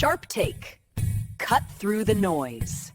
Sharp take. Cut through the noise.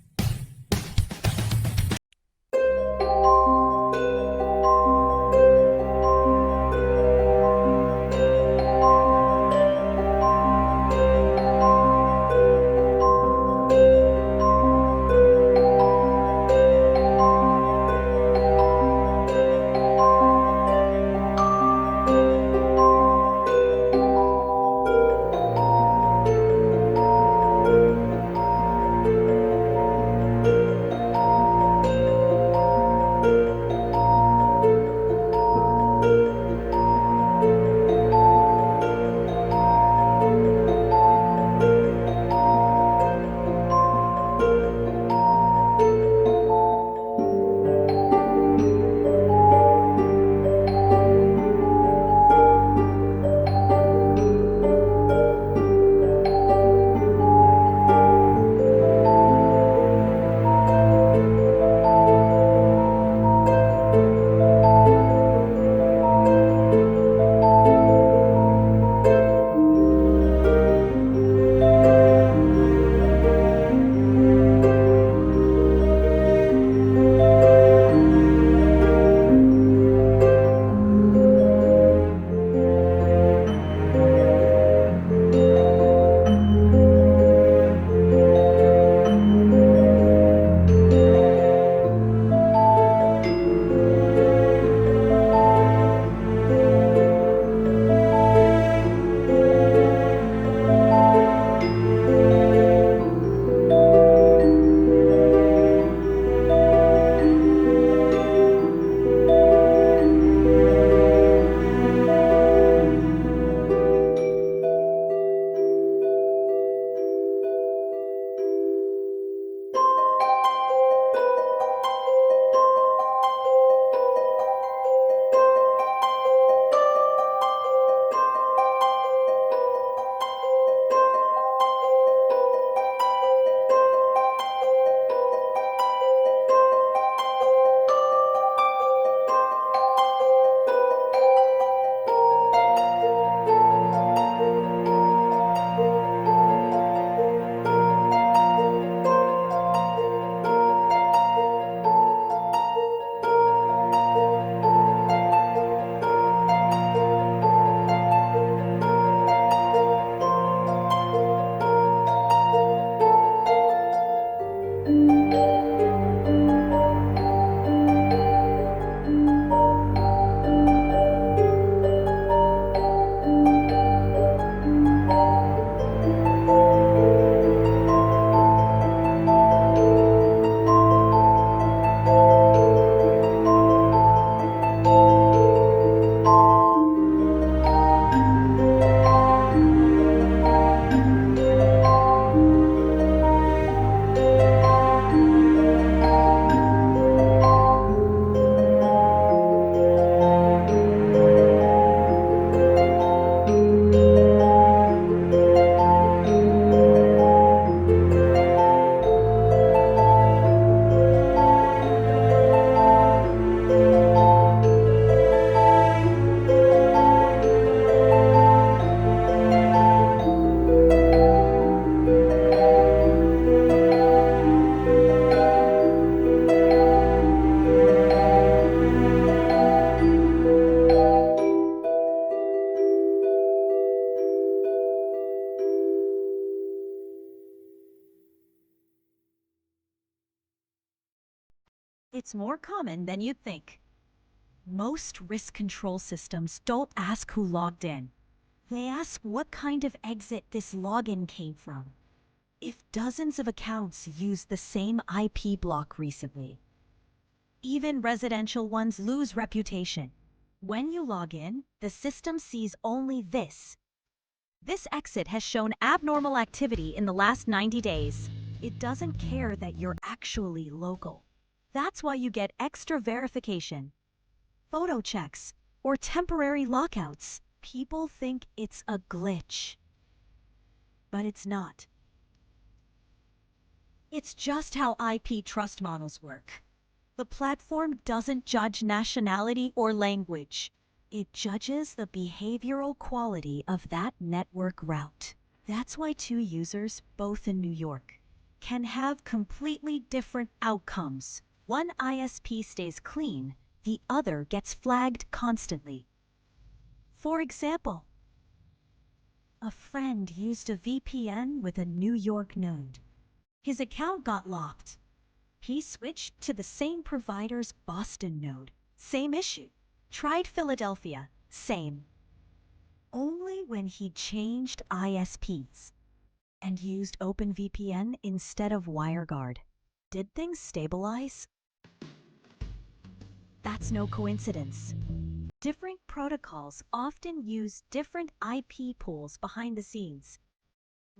It's more common than you'd think. Most risk control systems don't ask who logged in. They ask what kind of exit this login came from. If dozens of accounts used the same IP block recently, even residential ones lose reputation. When you log in, the system sees only this. This exit has shown abnormal activity in the last 90 days. It doesn't care that you're actually local. That's why you get extra verification, photo checks, or temporary lockouts. People think it's a glitch, but it's not. It's just how IP trust models work. The platform doesn't judge nationality or language. It judges the behavioral quality of that network route. That's why two users, both in New York, can have completely different outcomes. One ISP stays clean, the other gets flagged constantly. For example, a friend used a VPN with a New York node. His account got locked. He switched to the same provider's Boston node. Same issue. Tried Philadelphia. Same. Only when he changed ISPs and used OpenVPN instead of WireGuard did things stabilize. That's no coincidence. Different protocols often use different IP pools behind the scenes.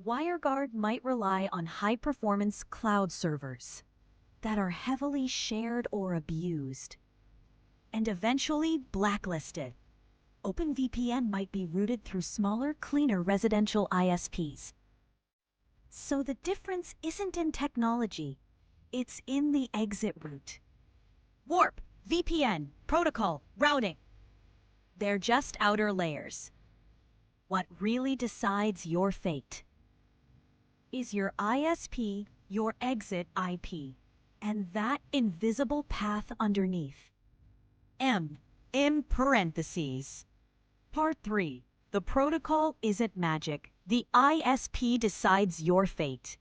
WireGuard might rely on high-performance cloud servers that are heavily shared or abused, and eventually blacklisted. OpenVPN might be routed through smaller, cleaner residential ISPs. So the difference isn't in technology, it's in the exit route. Warp, VPN, protocol, routing. They're just outer layers. What really decides your fate is your ISP, your exit IP, and that invisible path underneath. In parentheses. Part 3. The protocol isn't magic. The ISP decides your fate.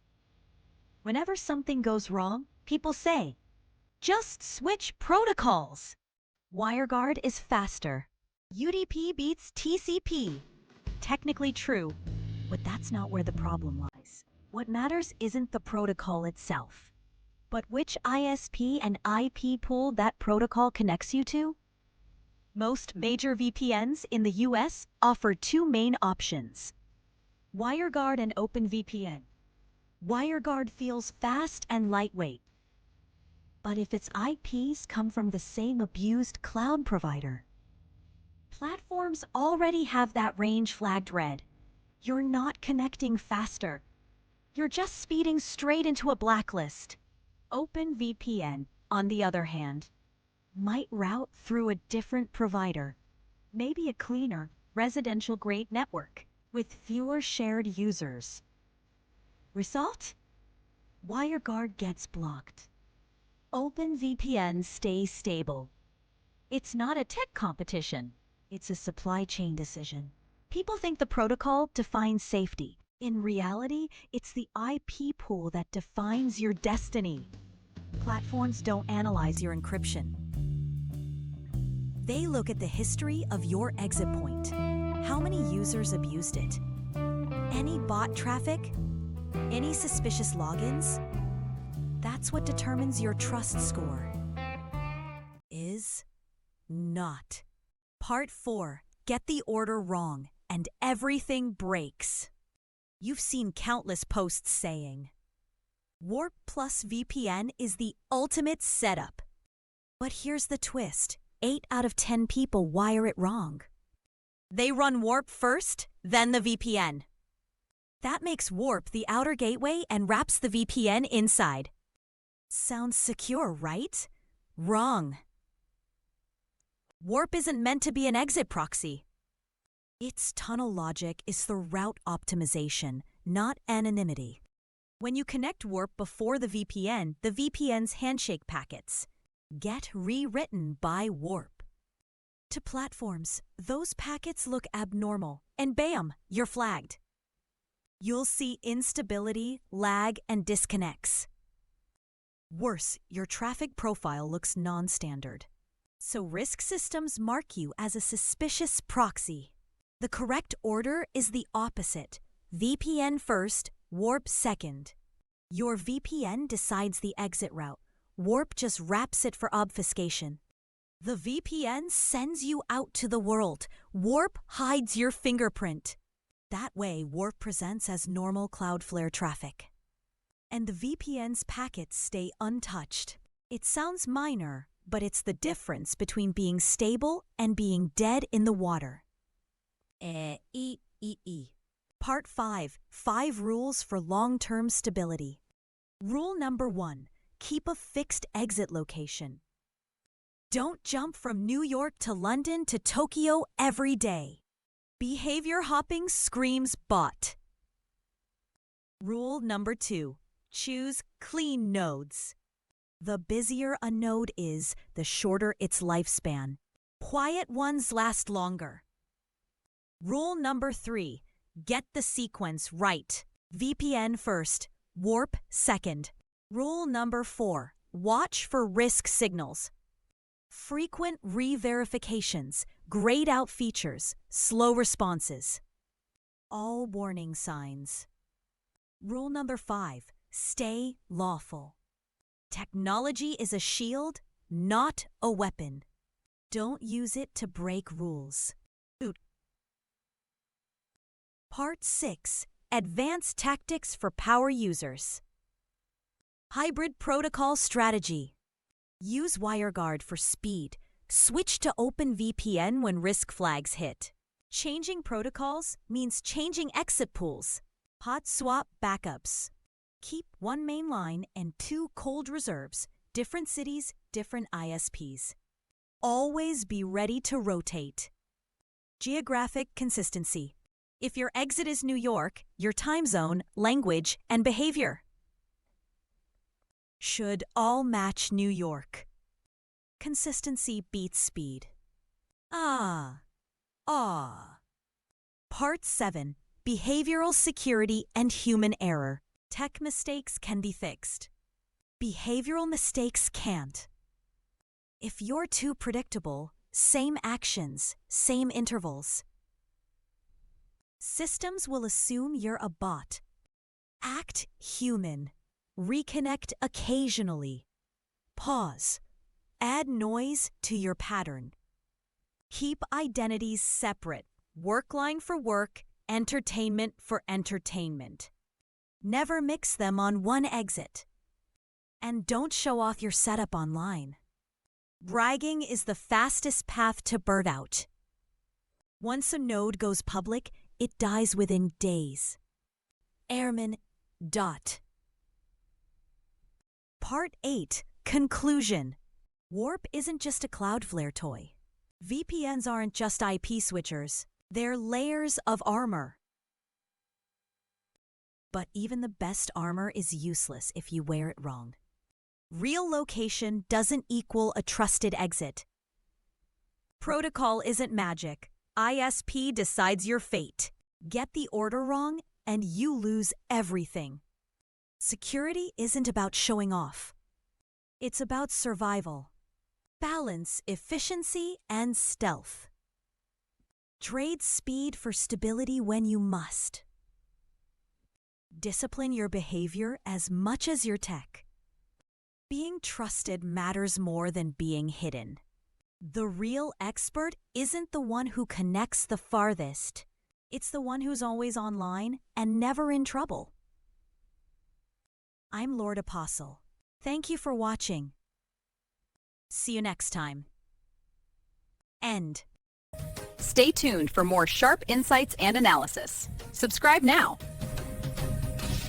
Whenever something goes wrong, people say, just switch protocols. WireGuard is faster. UDP beats TCP. Technically true, but that's not where the problem lies. What matters isn't the protocol itself, but which ISP and IP pool that protocol connects you to. Most major VPNs in the US offer two main options: WireGuard and OpenVPN. WireGuard feels fast and lightweight, but if its IPs come from the same abused cloud provider, platforms already have that range flagged red. You're not connecting faster. You're just speeding straight into a blacklist. OpenVPN, on the other hand, might route through a different provider, maybe a cleaner, residential-grade network with fewer shared users. Result? WireGuard gets blocked. OpenVPN stays stable. It's not a tech competition. It's a supply chain decision. People think the protocol defines safety. In reality, it's the IP pool that defines your destiny. Platforms don't analyze your encryption. They look at the history of your exit point. How many users abused it? Any bot traffic? Any suspicious logins? That's what determines your trust score. Is not. Part 4. Get the order wrong, and everything breaks. You've seen countless posts saying, Warp plus VPN is the ultimate setup. But here's the twist. 8 out of 10 people wire it wrong. They run Warp first, then the VPN. That makes Warp the outer gateway and wraps the VPN inside. Sounds secure, right? Wrong. Warp isn't meant to be an exit proxy. Its tunnel logic is the route optimization, not anonymity. When you connect Warp before the VPN's handshake packets get rewritten by Warp. To platforms, those packets look abnormal, and bam, you're flagged. You'll see instability, lag, and disconnects. Worse, your traffic profile looks non-standard. So risk systems mark you as a suspicious proxy. The correct order is the opposite. VPN first, Warp second. Your VPN decides the exit route. Warp just wraps it for obfuscation. The VPN sends you out to the world. Warp hides your fingerprint. That way, Warp presents as normal Cloudflare traffic. And the VPN's packets stay untouched. It sounds minor, but it's the difference between being stable and being dead in the water. Part 5. 5 Rules for Long-Term Stability. Rule number 1. Keep a fixed exit location. Don't jump from New York to London to Tokyo every day. Behavior hopping screams bot. Rule number 2. Choose clean nodes. The busier a node is, the shorter its lifespan. Quiet ones last longer. Rule number 3. Get the sequence right. VPN first, Warp second. Rule number 4. Watch for risk signals. Frequent re-verifications, grayed out features, slow responses. All warning signs. Rule number 5. Stay lawful. Technology is a shield, not a weapon. Don't use it to break rules. Part 6. Advanced Tactics for Power Users. Hybrid Protocol Strategy. Use WireGuard for speed. Switch to openvpn when risk flags hit. Changing protocols means changing exit pools. Hot swap backups. Keep one main line and 2 cold reserves, different cities, different ISPs. Always be ready to rotate. Geographic consistency. If your exit is New York, your time zone, language, and behavior should all match New York. Consistency beats speed. Part 7. Behavioral security and human error. Tech mistakes can be fixed. Behavioral mistakes can't. If you're too predictable, same actions, same intervals. Systems will assume you're a bot. Act human. Reconnect occasionally. Pause. Add noise to your pattern. Keep identities separate. Work line for work, entertainment for entertainment. Never mix them on one exit. And don't show off your setup online. Bragging is the fastest path to burnout. Once a node goes public, it dies within days. Airman. Part 8. Conclusion. Warp isn't just a Cloudflare toy. VPNs aren't just IP switchers. They're layers of armor. But even the best armor is useless if you wear it wrong. Real location doesn't equal a trusted exit. Protocol isn't magic. ISP decides your fate. Get the order wrong, and you lose everything. Security isn't about showing off. It's about survival. Balance efficiency and stealth. Trade speed for stability when you must. Discipline your behavior as much as your tech. Being trusted matters more than being hidden. The real expert isn't the one who connects the farthest. It's the one who's always online and never in trouble. I'm Lord Apostle. Thank you for watching. See you next time. End. Stay tuned for more sharp insights and analysis. Subscribe now.